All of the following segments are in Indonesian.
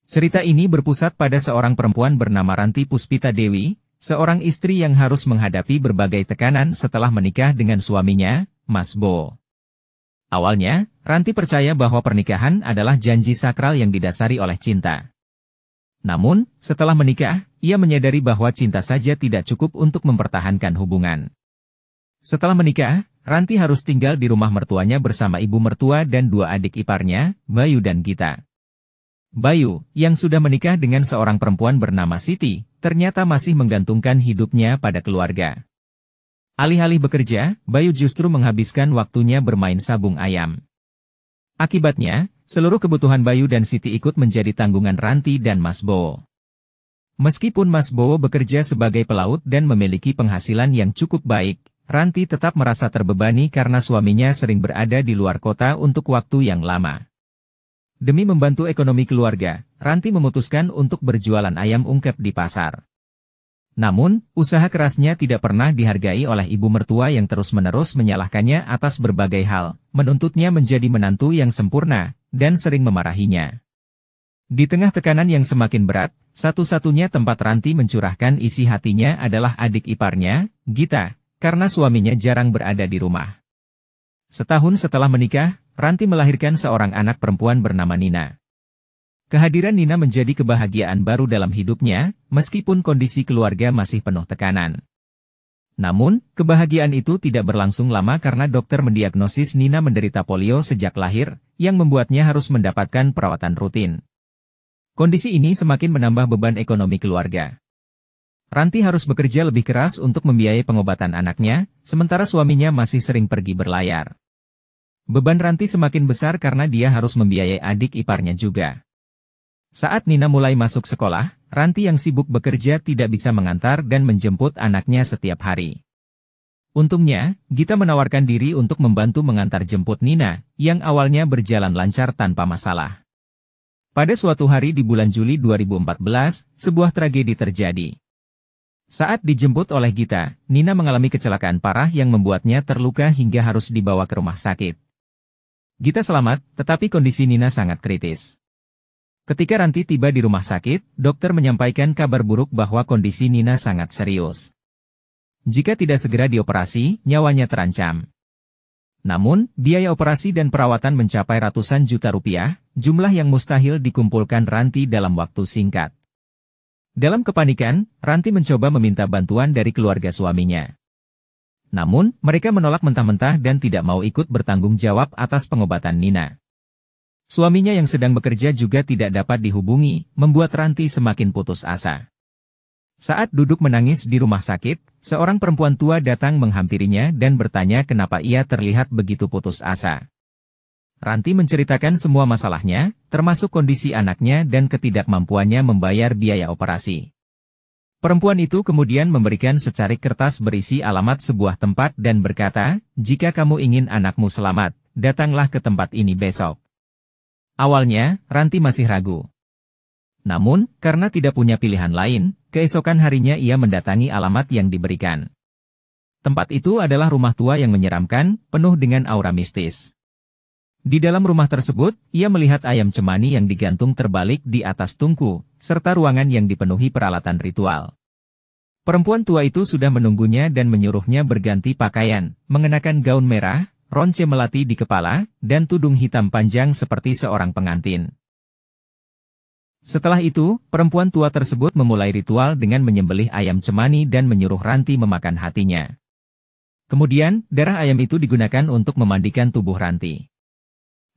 Cerita ini berpusat pada seorang perempuan bernama Ranti Puspita Dewi, seorang istri yang harus menghadapi berbagai tekanan setelah menikah dengan suaminya, Mas Bo. Awalnya, Ranti percaya bahwa pernikahan adalah janji sakral yang didasari oleh cinta. Namun, setelah menikah, ia menyadari bahwa cinta saja tidak cukup untuk mempertahankan hubungan. Setelah menikah, Ranti harus tinggal di rumah mertuanya bersama ibu mertua dan dua adik iparnya, Bayu dan Gita. Bayu, yang sudah menikah dengan seorang perempuan bernama Siti, ternyata masih menggantungkan hidupnya pada keluarga. Alih-alih bekerja, Bayu justru menghabiskan waktunya bermain sabung ayam. Akibatnya, seluruh kebutuhan Bayu dan Siti ikut menjadi tanggungan Ranti dan Mas Bowo. Meskipun Mas Bowo bekerja sebagai pelaut dan memiliki penghasilan yang cukup baik, Ranti tetap merasa terbebani karena suaminya sering berada di luar kota untuk waktu yang lama. Demi membantu ekonomi keluarga, Ranti memutuskan untuk berjualan ayam ungkep di pasar. Namun, usaha kerasnya tidak pernah dihargai oleh ibu mertua yang terus-menerus menyalahkannya atas berbagai hal, menuntutnya menjadi menantu yang sempurna, dan sering memarahinya. Di tengah tekanan yang semakin berat, satu-satunya tempat Ranti mencurahkan isi hatinya adalah adik iparnya, Gita, karena suaminya jarang berada di rumah. Setahun setelah menikah, Ranti melahirkan seorang anak perempuan bernama Nina. Kehadiran Nina menjadi kebahagiaan baru dalam hidupnya, meskipun kondisi keluarga masih penuh tekanan. Namun, kebahagiaan itu tidak berlangsung lama karena dokter mendiagnosis Nina menderita polio sejak lahir, yang membuatnya harus mendapatkan perawatan rutin. Kondisi ini semakin menambah beban ekonomi keluarga. Ranti harus bekerja lebih keras untuk membiayai pengobatan anaknya, sementara suaminya masih sering pergi berlayar. Beban Ranti semakin besar karena dia harus membiayai adik iparnya juga. Saat Nina mulai masuk sekolah, Ranti yang sibuk bekerja tidak bisa mengantar dan menjemput anaknya setiap hari. Untungnya, Gita menawarkan diri untuk membantu mengantar jemput Nina, yang awalnya berjalan lancar tanpa masalah. Pada suatu hari di bulan Juli 2014, sebuah tragedi terjadi. Saat dijemput oleh Gita, Nina mengalami kecelakaan parah yang membuatnya terluka hingga harus dibawa ke rumah sakit. Gita selamat, tetapi kondisi Nina sangat kritis. Ketika Ranti tiba di rumah sakit, dokter menyampaikan kabar buruk bahwa kondisi Nina sangat serius. Jika tidak segera dioperasi, nyawanya terancam. Namun, biaya operasi dan perawatan mencapai ratusan juta rupiah, jumlah yang mustahil dikumpulkan Ranti dalam waktu singkat. Dalam kepanikan, Ranti mencoba meminta bantuan dari keluarga suaminya. Namun, mereka menolak mentah-mentah dan tidak mau ikut bertanggung jawab atas pengobatan Nina. Suaminya yang sedang bekerja juga tidak dapat dihubungi, membuat Ranti semakin putus asa. Saat duduk menangis di rumah sakit, seorang perempuan tua datang menghampirinya dan bertanya kenapa ia terlihat begitu putus asa. Ranti menceritakan semua masalahnya, termasuk kondisi anaknya dan ketidakmampuannya membayar biaya operasi. Perempuan itu kemudian memberikan secarik kertas berisi alamat sebuah tempat dan berkata, "Jika kamu ingin anakmu selamat, datanglah ke tempat ini besok." Awalnya, Ranti masih ragu. Namun, karena tidak punya pilihan lain, keesokan harinya ia mendatangi alamat yang diberikan. Tempat itu adalah rumah tua yang menyeramkan, penuh dengan aura mistis. Di dalam rumah tersebut, ia melihat ayam cemani yang digantung terbalik di atas tungku, serta ruangan yang dipenuhi peralatan ritual. Perempuan tua itu sudah menunggunya dan menyuruhnya berganti pakaian, mengenakan gaun merah, ronce melati di kepala, dan tudung hitam panjang seperti seorang pengantin. Setelah itu, perempuan tua tersebut memulai ritual dengan menyembelih ayam cemani dan menyuruh Ranti memakan hatinya. Kemudian, darah ayam itu digunakan untuk memandikan tubuh Ranti.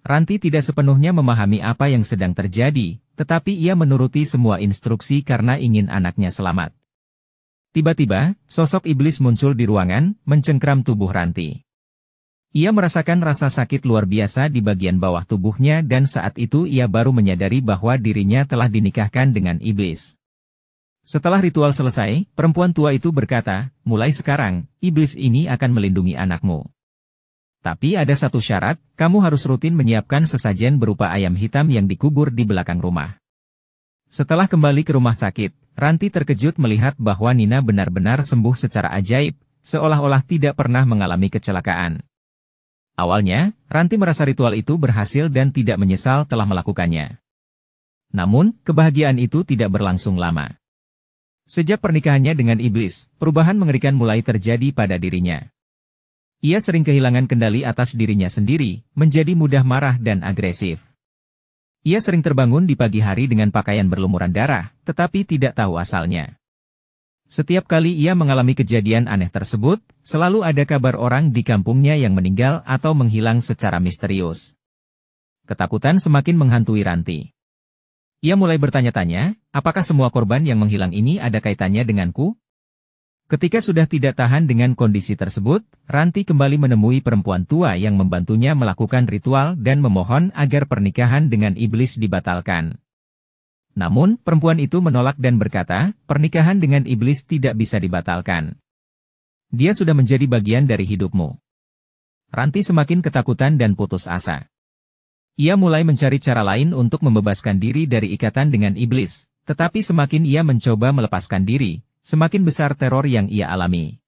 Ranti tidak sepenuhnya memahami apa yang sedang terjadi, tetapi ia menuruti semua instruksi karena ingin anaknya selamat. Tiba-tiba, sosok iblis muncul di ruangan, mencengkram tubuh Ranti. Ia merasakan rasa sakit luar biasa di bagian bawah tubuhnya dan saat itu ia baru menyadari bahwa dirinya telah dinikahkan dengan iblis. Setelah ritual selesai, perempuan tua itu berkata, "Mulai sekarang, iblis ini akan melindungi anakmu. Tapi ada satu syarat, kamu harus rutin menyiapkan sesajen berupa ayam hitam yang dikubur di belakang rumah." Setelah kembali ke rumah sakit, Ranti terkejut melihat bahwa Nina benar-benar sembuh secara ajaib, seolah-olah tidak pernah mengalami kecelakaan. Awalnya, Ranti merasa ritual itu berhasil dan tidak menyesal telah melakukannya. Namun, kebahagiaan itu tidak berlangsung lama. Sejak pernikahannya dengan iblis, perubahan mengerikan mulai terjadi pada dirinya. Ia sering kehilangan kendali atas dirinya sendiri, menjadi mudah marah dan agresif. Ia sering terbangun di pagi hari dengan pakaian berlumuran darah, tetapi tidak tahu asalnya. Setiap kali ia mengalami kejadian aneh tersebut, selalu ada kabar orang di kampungnya yang meninggal atau menghilang secara misterius. Ketakutan semakin menghantui Ranti. Ia mulai bertanya-tanya, apakah semua korban yang menghilang ini ada kaitannya denganku? Ketika sudah tidak tahan dengan kondisi tersebut, Ranti kembali menemui perempuan tua yang membantunya melakukan ritual dan memohon agar pernikahan dengan iblis dibatalkan. Namun, perempuan itu menolak dan berkata, pernikahan dengan iblis tidak bisa dibatalkan. Dia sudah menjadi bagian dari hidupmu. Ranti semakin ketakutan dan putus asa. Ia mulai mencari cara lain untuk membebaskan diri dari ikatan dengan iblis, tetapi semakin ia mencoba melepaskan diri, semakin besar teror yang ia alami.